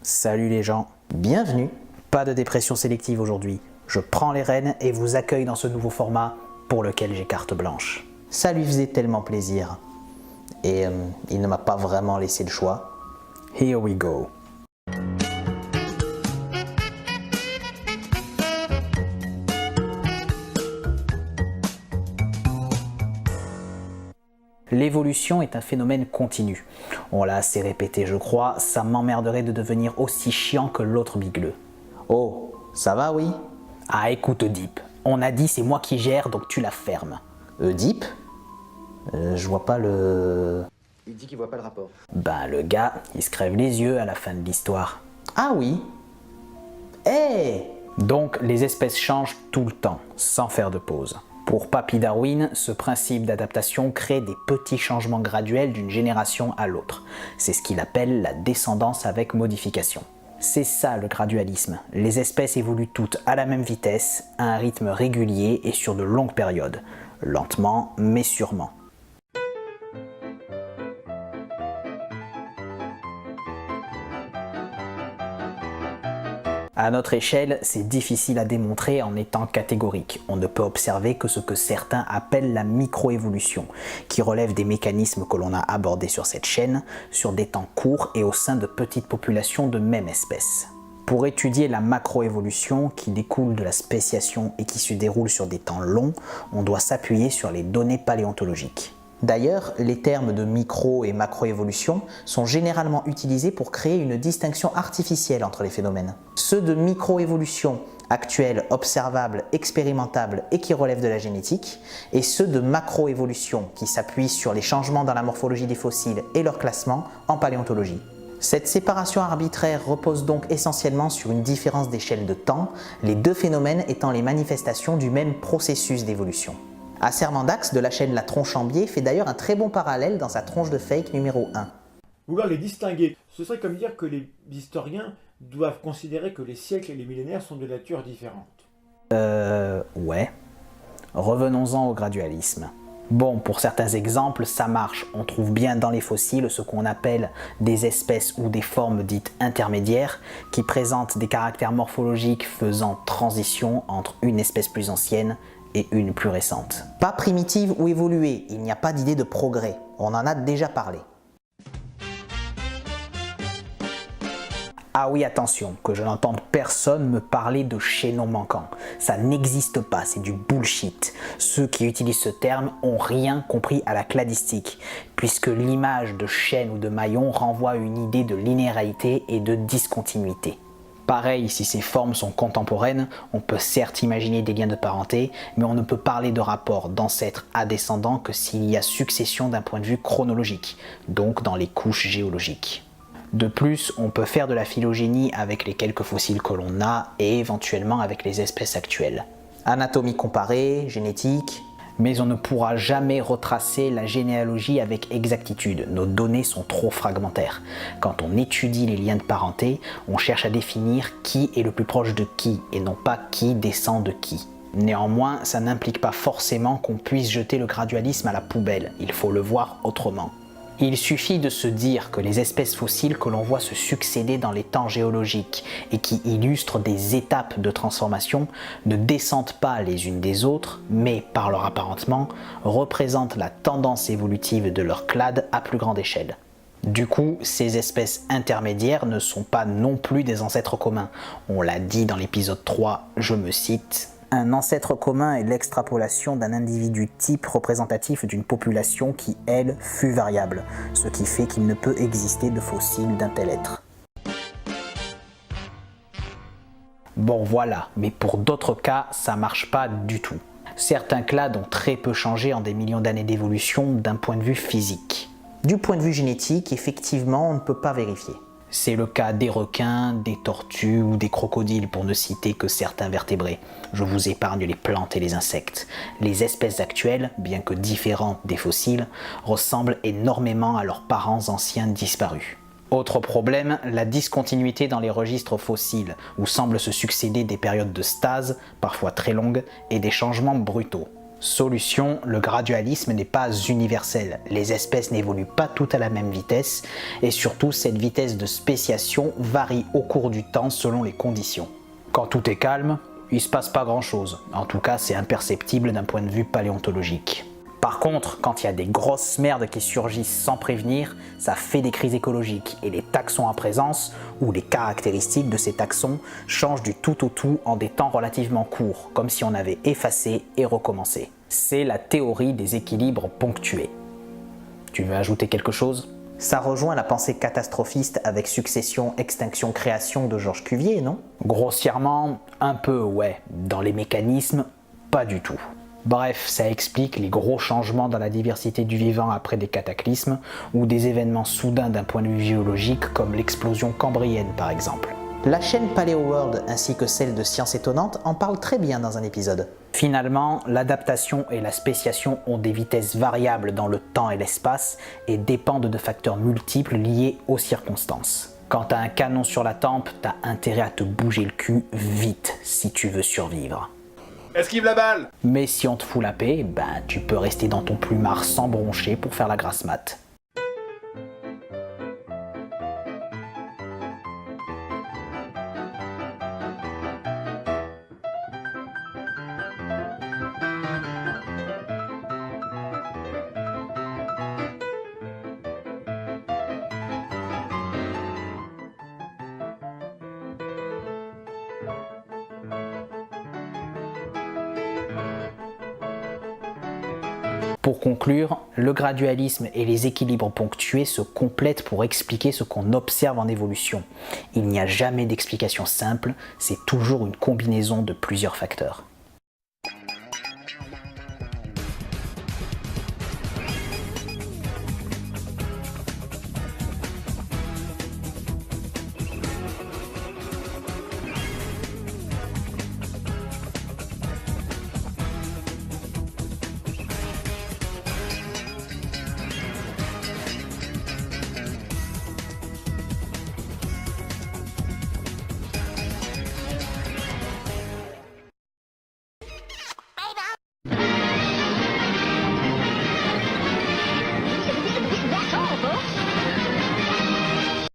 Salut les gens, bienvenue. Pas de dépression sélective aujourd'hui. Je prends les rênes et vous accueille dans ce nouveau format pour lequel j'ai carte blanche. Ça lui faisait tellement plaisir. Et il ne m'a pas vraiment laissé le choix. Here we go. L'évolution est un phénomène continu. On l'a assez répété je crois, ça m'emmerderait de devenir aussi chiant que l'autre bigleux. Oh, ça va oui? Ah écoute Oedipe, on a dit c'est moi qui gère donc tu la fermes. Oedipe? Je vois pas le... Il dit qu'il voit pas le rapport. Ben le gars, il se crève les yeux à la fin de l'histoire. Ah oui? Eh! Donc les espèces changent tout le temps, sans faire de pause. Pour Papy Darwin, ce principe d'adaptation crée des petits changements graduels d'une génération à l'autre. C'est ce qu'il appelle la descendance avec modification. C'est ça le gradualisme. Les espèces évoluent toutes à la même vitesse, à un rythme régulier et sur de longues périodes. Lentement, mais sûrement. À notre échelle, c'est difficile à démontrer en étant catégorique. On ne peut observer que ce que certains appellent la microévolution, qui relève des mécanismes que l'on a abordés sur cette chaîne, sur des temps courts et au sein de petites populations de même espèce. Pour étudier la macroévolution qui découle de la spéciation et qui se déroule sur des temps longs, on doit s'appuyer sur les données paléontologiques. D'ailleurs, les termes de micro- et macroévolution sont généralement utilisés pour créer une distinction artificielle entre les phénomènes. Ceux de microévolution actuels, observables, expérimentables et qui relèvent de la génétique, et ceux de macroévolution qui s'appuient sur les changements dans la morphologie des fossiles et leur classement en paléontologie. Cette séparation arbitraire repose donc essentiellement sur une différence d'échelle de temps, les deux phénomènes étant les manifestations du même processus d'évolution. Acermandax de la chaîne La Tronche en Biais fait d'ailleurs un très bon parallèle dans sa tronche de fake numéro 1. Vouloir les distinguer, ce serait comme dire que les historiens doivent considérer que les siècles et les millénaires sont de nature différente. Ouais. Revenons-en au gradualisme. Bon, pour certains exemples, ça marche. On trouve bien dans les fossiles ce qu'on appelle des espèces ou des formes dites intermédiaires qui présentent des caractères morphologiques faisant transition entre une espèce plus ancienne et une plus récente. Pas primitive ou évoluée, il n'y a pas d'idée de progrès, on en a déjà parlé. Ah oui, attention, que je n'entende personne me parler de chaînon manquant. Ça n'existe pas, c'est du bullshit. Ceux qui utilisent ce terme ont rien compris à la cladistique, puisque l'image de chaîne ou de maillon renvoie à une idée de linéarité et de discontinuité. Pareil, si ces formes sont contemporaines, on peut certes imaginer des liens de parenté, mais on ne peut parler de rapport d'ancêtre à descendant que s'il y a succession d'un point de vue chronologique, donc dans les couches géologiques. De plus, on peut faire de la phylogénie avec les quelques fossiles que l'on a et éventuellement avec les espèces actuelles. Anatomie comparée, génétique... Mais on ne pourra jamais retracer la généalogie avec exactitude, nos données sont trop fragmentaires. Quand on étudie les liens de parenté, on cherche à définir qui est le plus proche de qui, et non pas qui descend de qui. Néanmoins, ça n'implique pas forcément qu'on puisse jeter le gradualisme à la poubelle, il faut le voir autrement. Il suffit de se dire que les espèces fossiles que l'on voit se succéder dans les temps géologiques et qui illustrent des étapes de transformation ne descendent pas les unes des autres, mais par leur apparentement, représentent la tendance évolutive de leur clade à plus grande échelle. Du coup, ces espèces intermédiaires ne sont pas non plus des ancêtres communs. On l'a dit dans l'épisode 3, je me cite... Un ancêtre commun est l'extrapolation d'un individu type représentatif d'une population qui, elle, fut variable, ce qui fait qu'il ne peut exister de fossiles d'un tel être. Bon voilà, mais pour d'autres cas, ça marche pas du tout. Certains clades ont très peu changé en des millions d'années d'évolution d'un point de vue physique. Du point de vue génétique, effectivement, on ne peut pas vérifier. C'est le cas des requins, des tortues ou des crocodiles pour ne citer que certains vertébrés. Je vous épargne les plantes et les insectes. Les espèces actuelles, bien que différentes des fossiles, ressemblent énormément à leurs parents anciens disparus. Autre problème, la discontinuité dans les registres fossiles, où semblent se succéder des périodes de stase, parfois très longues, et des changements brutaux. Solution, le gradualisme n'est pas universel. Les espèces n'évoluent pas toutes à la même vitesse et surtout cette vitesse de spéciation varie au cours du temps selon les conditions. Quand tout est calme, il se passe pas grand chose. En tout cas, c'est imperceptible d'un point de vue paléontologique. Par contre, quand il y a des grosses merdes qui surgissent sans prévenir, ça fait des crises écologiques et les taxons en présence, ou les caractéristiques de ces taxons, changent du tout au tout en des temps relativement courts, comme si on avait effacé et recommencé. C'est la théorie des équilibres ponctués. Tu veux ajouter quelque chose ? Ça rejoint la pensée catastrophiste avec succession, extinction, création de Georges Cuvier, non ? Grossièrement, un peu ouais. Dans les mécanismes, pas du tout. Bref, ça explique les gros changements dans la diversité du vivant après des cataclysmes ou des événements soudains d'un point de vue géologique comme l'explosion cambrienne par exemple. La chaîne PaleoWorld ainsi que celle de Sciences Étonnantes en parlent très bien dans un épisode. Finalement, l'adaptation et la spéciation ont des vitesses variables dans le temps et l'espace et dépendent de facteurs multiples liés aux circonstances. Quand t'as un canon sur la tempe, t'as intérêt à te bouger le cul vite si tu veux survivre. Esquive la balle! Mais si on te fout la paix, ben tu peux rester dans ton plumard sans broncher pour faire la grasse mat. Pour conclure, le gradualisme et les équilibres ponctués se complètent pour expliquer ce qu'on observe en évolution. Il n'y a jamais d'explication simple, c'est toujours une combinaison de plusieurs facteurs.